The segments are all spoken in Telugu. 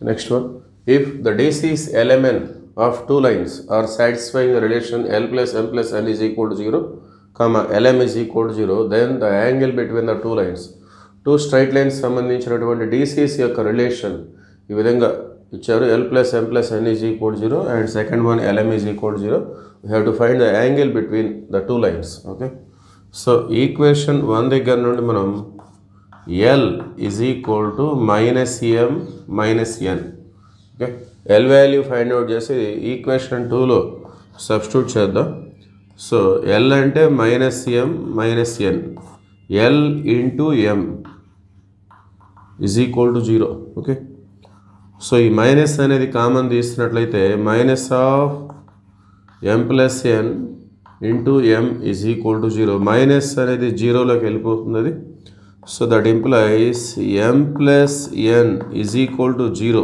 Next one, if the DC's element of two lines are satisfying the relation L plus M plus N is equal to 0, comma LM is equal to 0, then the angle between the two lines, two straight lines సంబంధించినటువంటి DC's యొక్క రిలేషన్ ఈ విధంగా ఇచ్చారు. L plus M plus N is equal to 0 and second one LM is equal to 0. We have to find the angle between the two lines. Okay. So equation 1 దగ్గర నుండి మనం L is equal to minus M minus N. Okay. L value find out చేసి ఈక్వేషన్ 2లో సబ్స్టిట్యూట్ చేద్దాం. సో L అంటే minus M minus N, L into M is equal to 0. Okay. So ఈ మైనస్ అనేది కామన్ తీసినట్లయితే minus of M plus N into M is equal to 0. Minus అనేది జీరోలోకి వెళ్ళిపోతుంది. So that implies M plus N is equal to 0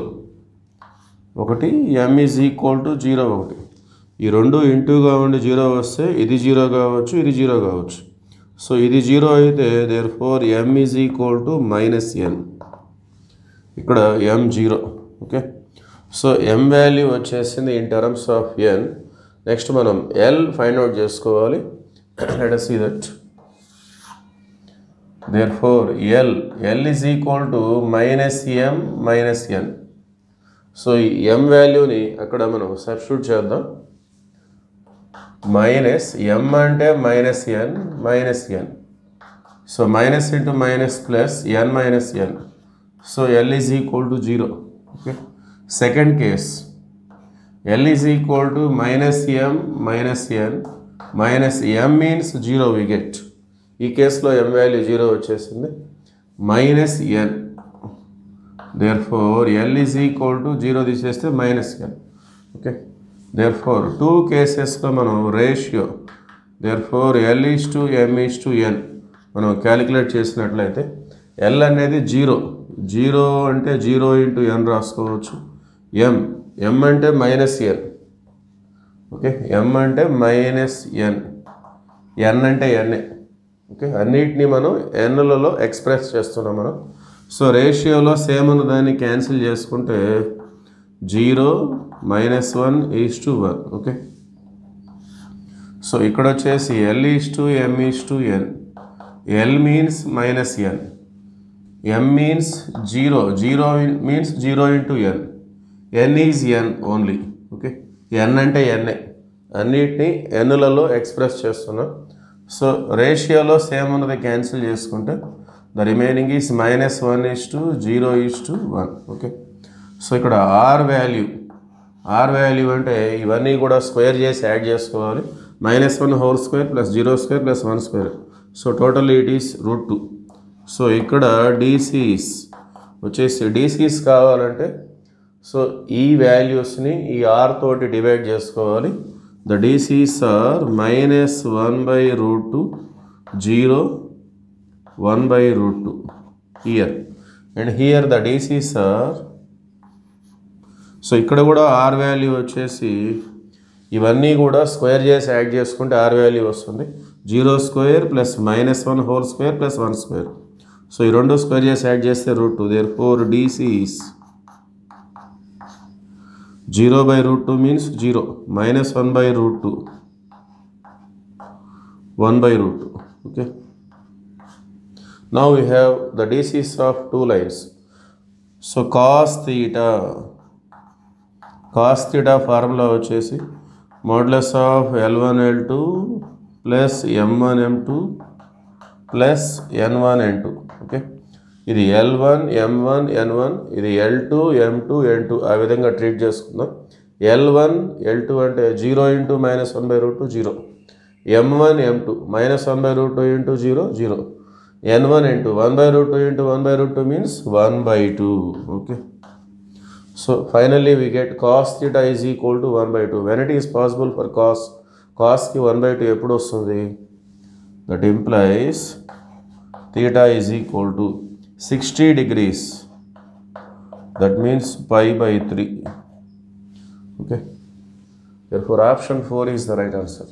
ఒకటి, M is equal to 0 ఒకటి. ఈ రెండు ఇంటూగా ఉండి 0 వస్తే ఇది 0 కావచ్చు, ఇది 0 కావచ్చు. సో ఇది 0 అయితే therefore M is equal to minus N, ఇక్కడ M 0. Okay. So M value వచ్చేసింది in terms of N. Next మనం L ఫైండ్ అవుట్ చేసుకోవాలి. Let us see that. Therefore L is equal to minus M minus N. So ఈ M వాల్యూని అక్కడ మనం సబ్స్టిట్యూట్ చేద్దాం. మైనస్ M అంటే minus N minus N. So minus into minus plus N minus N. So L is equal to 0. Okay. Second case L is equal to minus M minus N minus M means 0 we get. ఈ కేసులో M వాల్యూ 0 వచ్చేసింది. Minus N, therefore L is equal to 0 తీసేస్తే minus N. Okay. therefore two కేసెస్లో మనం ratio therefore L is to M is to N మనం క్యాలిక్యులేట్ చేసినట్లయితే L అనేది 0 అంటే 0 ఇంటూ N రాసుకోవచ్చు. M అంటే మైనస్ N. ఓకే. M అంటే మైనస్ N, N అంటే N. ఓకే. అన్నిటినీ మనం Nలలో ఎక్స్ప్రెస్ చేస్తున్నాం మనం. సో రేషియోలో సేమ్ ఉన్న దాన్ని క్యాన్సిల్ చేసుకుంటే 0 minus 1 is to 1. Okay. So ఇక్కడ వచ్చేసి L is to M is to N. L means minus N, M means 0 means 0 into N. N is N only. Okay. N అంటే N, అన్నిటినీ Nలలో ఎక్స్ప్రెస్ చేస్తున్నాం. సో రేషియోలో సేమ్ ఉన్నది క్యాన్సిల్ చేసుకుంటే the remaining is minus 1 is to 0 is to 1. Okay. So ఇక్కడ R వాల్యూ అంటే ఇవన్నీ కూడా స్క్వేర్ చేసి యాడ్ చేసుకోవాలి. Minus 1 whole square plus 0 square plus 1 square. So total it is √2. So ఇక్కడ DC's వచ్చేసి DC's కావాలంటే సో ఈ వాల్యూస్ని ఈ R తోటి డివైడ్ చేసుకోవాలి. The DC's are minus 1/√2, 0, 1/√2 here and here the DC's are. So ఇక్కడ కూడా R వాల్యూ వచ్చేసి ఇవన్నీ కూడా స్క్వేర్ చేసి యాడ్ చేసుకుంటే R వాల్యూ వస్తుంది. 0 square plus minus 1 whole square plus 1 square. So ఈ రెండు స్క్వేర్ చేసి యాడ్ చేస్తే √2. therefore DC's 0/√2 means 0, minus 1/√2, 1/√2. Okay. Now we have the DC's of two lines. So cos theta formula వచ్చేసి modulus of L1 L2 plus M1 M2 plus N1 N2. Okay. ఇది L1 M1 N1, ఇది L2 M2 N2 ఆ విధంగా ట్రీట్ చేసుకుందాం. L1 L2 అంటే 0 into minus 1/√2 0, M1 M2 minus 1/√2 into 0 0, N1 N2 1/√2 into 1/√2 means 1/2. Okay. So finally we get cos theta is equal to 1/2. When it is possible for కాస్కి 1/2 ఎప్పుడు వస్తుంది? That implies theta is equal to 60 degrees. That means pi/3. Okay. Therefore option 4 is the right answer.